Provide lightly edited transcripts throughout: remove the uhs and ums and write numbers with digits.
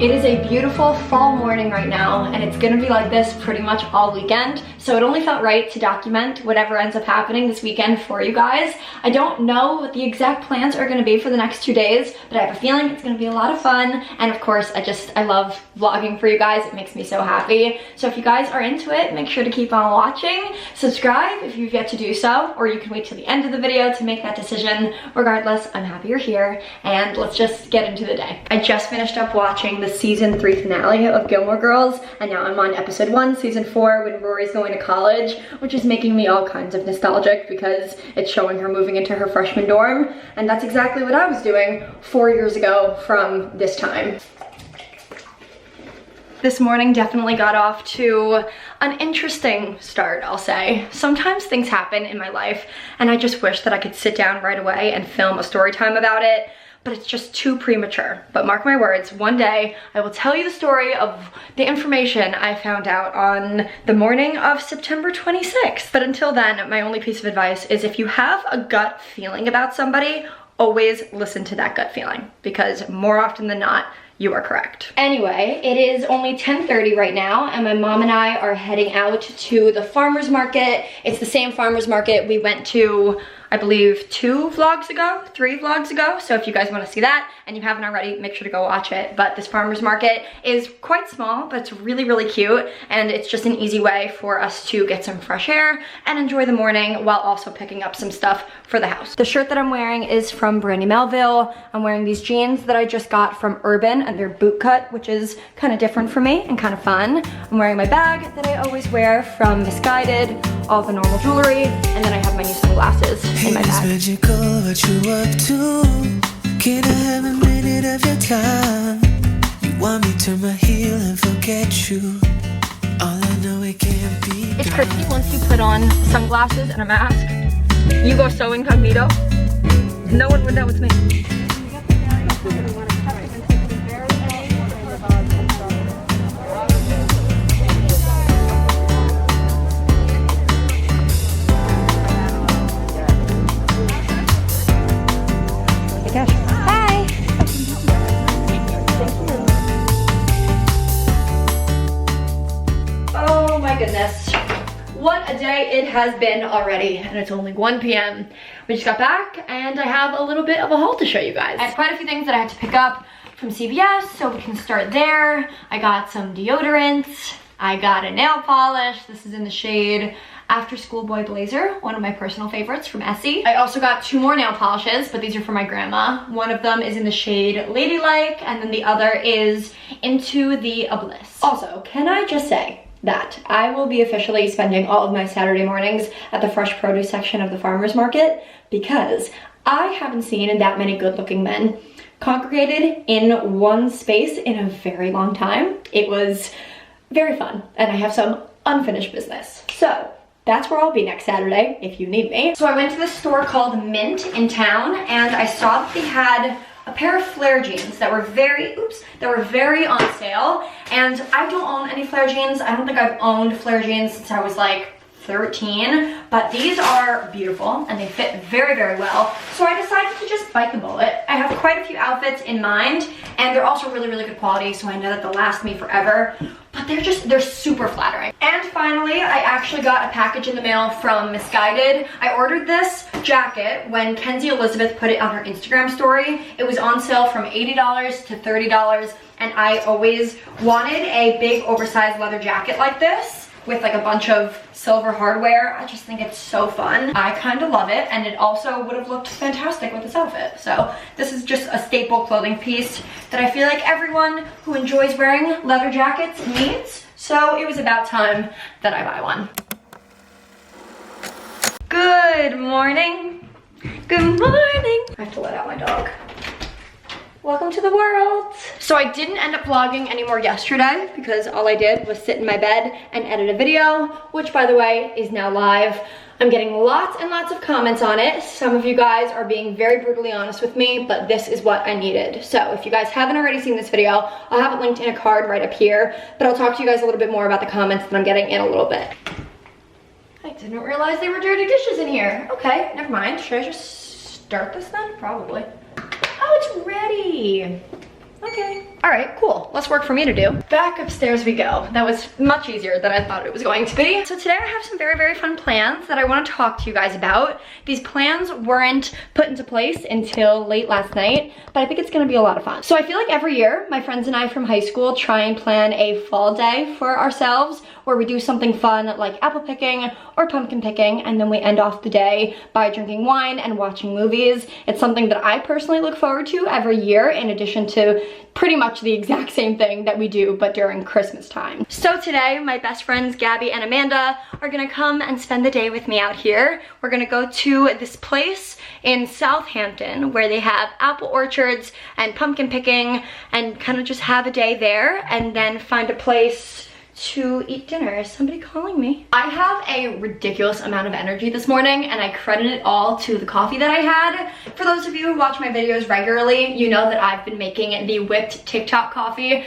It is a beautiful fall morning right now, and it's gonna be like this pretty much all weekend. So it only felt right to document whatever ends up happening this weekend for you guys. I don't know what the exact plans are gonna be for the next 2 days, but I have a feeling it's gonna be a lot of fun. And of course, I love vlogging for you guys. It makes me so happy. So if you guys are into it, make sure to keep on watching. Subscribe if you've yet to do so, or you can wait till the end of the video to make that decision. Regardless, I'm happy you're here, and let's just get into the day. I just finished up watching the season 3 finale of Gilmore Girls, and now I'm on episode 1, season 4, when Rory's going to college, which is making me all kinds of nostalgic because it's showing her moving into her freshman dorm, and that's exactly what I was doing 4 years ago from this time. This morning definitely got off to an interesting start, I'll say. Sometimes things happen in my life and I just wish that I could sit down right away and film a story time about it, but it's just too premature. But mark my words, one day I will tell you the story of the information I found out on the morning of September 26th. But until then, my only piece of advice is if you have a gut feeling about somebody, always listen to that gut feeling, because more often than not, you are correct. Anyway, it is only 10:30 right now, and my mom and I are heading out to the farmer's market. It's the same farmer's market we went to, I believe, 3 vlogs ago. So if you guys want to see that and you haven't already, make sure to go watch it. But this farmer's market is quite small, but it's really, really cute. And it's just an easy way for us to get some fresh air and enjoy the morning while also picking up some stuff for the house. The shirt that I'm wearing is from Brandy Melville. I'm wearing these jeans that I just got from Urban, and they're boot cut, which is kind of different for me and kind of fun. I'm wearing my bag that I always wear from Misguided, all the normal jewelry, and then I have my new sunglasses in my bag. It's magical what you up to. Can I have a minute of your time? You want me to turn my heel and forget you? All I know it can't be. It's tricky once you put on sunglasses and a mask. You go so incognito. No one would know it's me. Goodness, what a day it has been already, and it's only 1 p.m. We just got back and I have a little bit of a haul to show you guys. I have quite a few things that I had to pick up from CVS, so we can start there. I got some deodorants, I got a nail polish. This is in the shade After Schoolboy Blazer, one of my personal favorites from Essie. I also got 2 more nail polishes, but these are for my grandma. One of them is in the shade Ladylike, and then the other is Into the Abyss. Also, can I just say that I will be officially spending all of my Saturday mornings at the fresh produce section of the farmer's market, because I haven't seen that many good-looking men congregated in one space in a very long time. It was very fun, and I have some unfinished business. So that's where I'll be next Saturday if you need me. So I went to this store called Mint in town, and I saw that they had a pair of flare jeans that were very on sale. And I don't own any flare jeans. I don't think I've owned flare jeans since I was like 13, but these are beautiful and they fit very, very well. So I decided to just bite the bullet. I have quite a few outfits in mind, and they're also really, really good quality, so I know that they'll last me forever, but they're super flattering. And finally, I actually got a package in the mail from Misguided. I ordered this jacket when Kenzie Elizabeth put it on her Instagram story. It was on sale from $80 to $30, and I always wanted a big oversized leather jacket like this with like a bunch of silver hardware. I just think it's so fun. I kind of love it, and it also would have looked fantastic with this outfit. So this is just a staple clothing piece that I feel like everyone who enjoys wearing leather jackets needs. So it was about time that I buy one. Good morning. Good morning. I have to let out my dog. Welcome to the world. So I didn't end up vlogging anymore yesterday because all I did was sit in my bed and edit a video, which by the way is now live. I'm getting lots and lots of comments on it. Some of you guys are being very brutally honest with me, but this is what I needed. So if you guys haven't already seen this video, I'll have it linked in a card right up here, but I'll talk to you guys a little bit more about the comments that I'm getting in a little bit. I didn't realize there were dirty dishes in here. Okay, never mind. Should I just start this then? Probably. Oh, it's ready. Okay. All right, cool. Less work for me to do. Back upstairs we go. That was much easier than I thought it was going to be. So today I have some very, very fun plans that I want to talk to you guys about. These plans weren't put into place until late last night, but I think it's gonna be a lot of fun. So I feel like every year, my friends and I from high school try and plan a fall day for ourselves where we do something fun like apple picking or pumpkin picking, and then we end off the day by drinking wine and watching movies. It's something that I personally look forward to every year, in addition to pretty much the exact same thing that we do but during Christmas time. So today my best friends Gabby and Amanda are gonna come and spend the day with me out here. We're gonna go to this place in Southampton where they have apple orchards and pumpkin picking and kind of just have a day there and then find a place to eat dinner. Is somebody calling me? I have a ridiculous amount of energy this morning and I credit it all to the coffee that I had. For those of you who watch my videos regularly, you know that I've been making the whipped TikTok coffee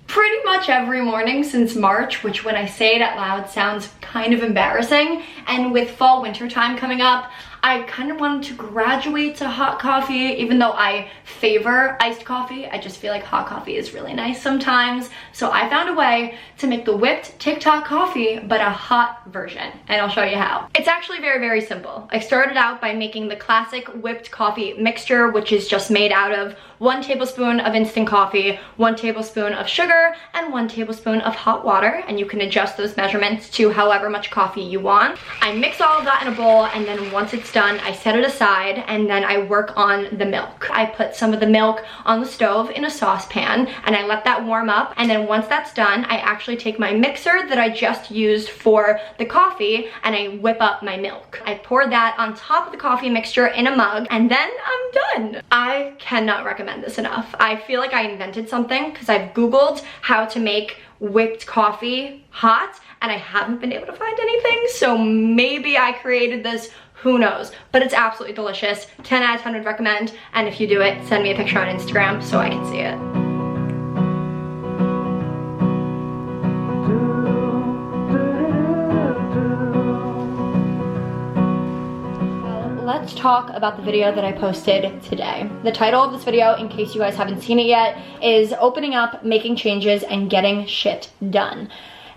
pretty much every morning since March, which when I say it out loud sounds kind of embarrassing. And with fall winter time coming up, I kind of wanted to graduate to hot coffee, even though I favor iced coffee. I just feel like hot coffee is really nice sometimes. So I found a way to make the whipped TikTok coffee, but a hot version, and I'll show you how. It's actually very, very simple. I started out by making the classic whipped coffee mixture, which is just made out of 1 tablespoon of instant coffee, 1 tablespoon of sugar, and 1 tablespoon of hot water, and you can adjust those measurements to however much coffee you want. I mix all of that in a bowl, and then once it's done, I set it aside, and then I work on the milk. I put some of the milk on the stove in a saucepan, and I let that warm up, and then once that's done, I actually take my mixer that I just used for the coffee, and I whip up my milk. I pour that on top of the coffee mixture in a mug, and then I'm done. I cannot recommend this enough. I feel like I invented something because I've Googled how to make whipped coffee hot, and I haven't been able to find anything, so maybe I created this. Who knows? But it's absolutely delicious. 10 out of 10 would recommend. And if you do it, send me a picture on Instagram so I can see it. Let's talk about the video that I posted today. The title of this video, in case you guys haven't seen it yet, is Opening Up, Making Changes, and Getting Shit Done.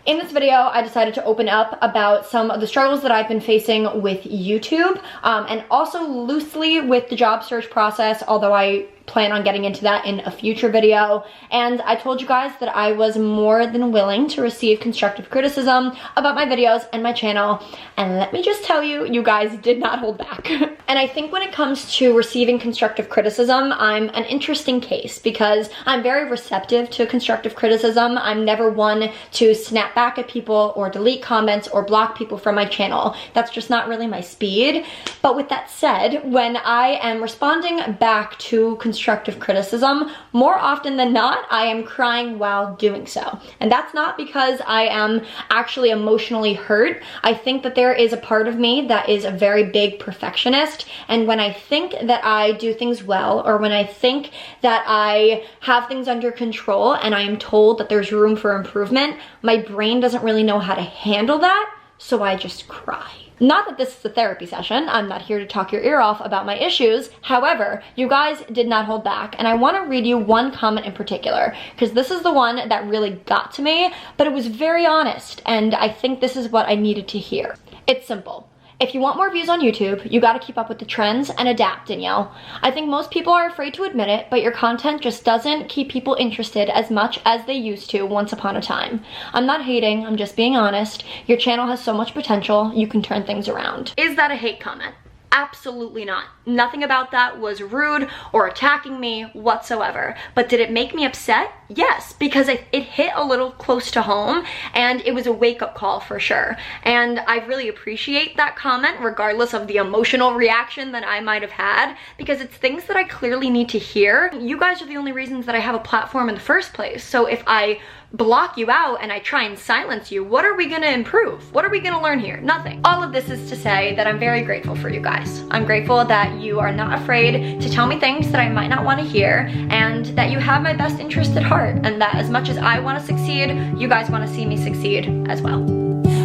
In this video, I decided to open up about some of the struggles that I've been facing with YouTube, and also loosely with the job search process, although I plan on getting into that in a future video. And I told you guys that I was more than willing to receive constructive criticism about my videos and my channel, and let me just tell you, you guys did not hold back. And I think when it comes to receiving constructive criticism, I'm an interesting case because I'm very receptive to constructive criticism. I'm never one to snap back at people or delete comments or block people from my channel. That's just not really my speed. But with that said, when I am responding back to constructive criticism, more often than not, I am crying while doing so. And that's not because I am actually emotionally hurt. I think that there is a part of me that is a very big perfectionist, and when I think that I do things well, or when I think that I have things under control and I am told that there's room for improvement, my brain doesn't really know how to handle that, so I just cry. Not that this is a therapy session. I'm not here to talk your ear off about my issues. However, you guys did not hold back, and I want to read you one comment in particular because this is the one that really got to me, but it was very honest, and I think this is what I needed to hear. It's simple. If you want more views on YouTube, you gotta keep up with the trends and adapt, Danielle. I think most people are afraid to admit it, but your content just doesn't keep people interested as much as they used to once upon a time. I'm not hating, I'm just being honest. Your channel has so much potential, you can turn things around. Is that a hate comment? Absolutely not. Nothing about that was rude or attacking me whatsoever. But did it make me upset? Yes, because it hit a little close to home, and it was a wake-up call for sure. And I really appreciate that comment regardless of the emotional reaction that I might have had, because it's things that I clearly need to hear. You guys are the only reasons that I have a platform in the first place. So if I block you out and I try and silence you, what are we gonna improve? What are we gonna learn here? Nothing. All of this is to say that I'm very grateful for you guys. I'm grateful that you are not afraid to tell me things that I might not want to hear, and that you have my best interest at heart, and that as much as I want to succeed, you guys want to see me succeed as well.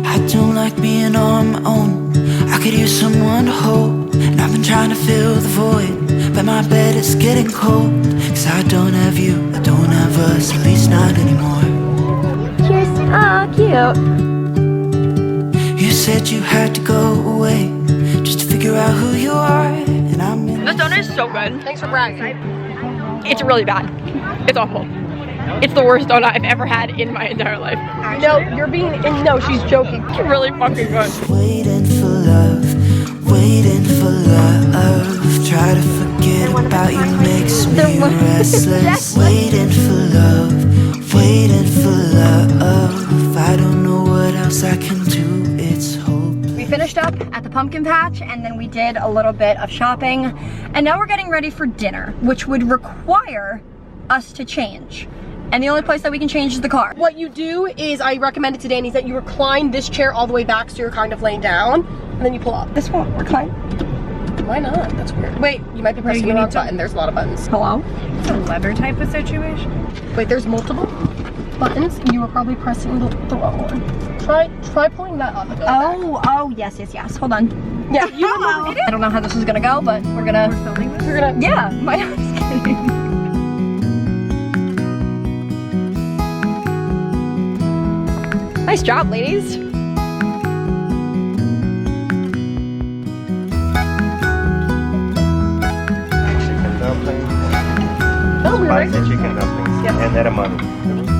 I don't like being on my own. I could use someone to hold, and I've been trying to fill the void, but my bed is getting cold. Cause I don't have you, I don't have us, at least not anymore. You're so cute. You said you had to go away just to figure out who you are, and I'm in. This donut is so good. Thanks for bragging. It's really bad. It's awful. It's the worst donut I've ever had in my entire life. No, you're being, no, she's joking. It's really fucking good. Waiting for love, waiting for love. Try to forget about you makes me restless. Waiting for love, waiting for love. I don't know what else I can do, it's hope. We finished up at the pumpkin patch and then we did a little bit of shopping. And now we're getting ready for dinner, which would require us to change. And the only place that we can change is the car. What you do is, I recommended to Danny, is that you recline this chair all the way back so you're kind of laying down, and then you pull up. This won't recline. Why not? That's weird. Wait, you might be pressing the wrong button. There's a lot of buttons. Hello? It's a leather type of situation. Wait, there's multiple buttons. You were probably pressing the wrong one. Try pulling that up. Oh, yes. Hold on. Yeah, you remember. I don't know how this is gonna go, but we're gonna. You're gonna. Yeah, I'm just kidding. Nice job, ladies. Chicken dumplings, Oh, we spicy like chicken dumplings, Yes. and edamame.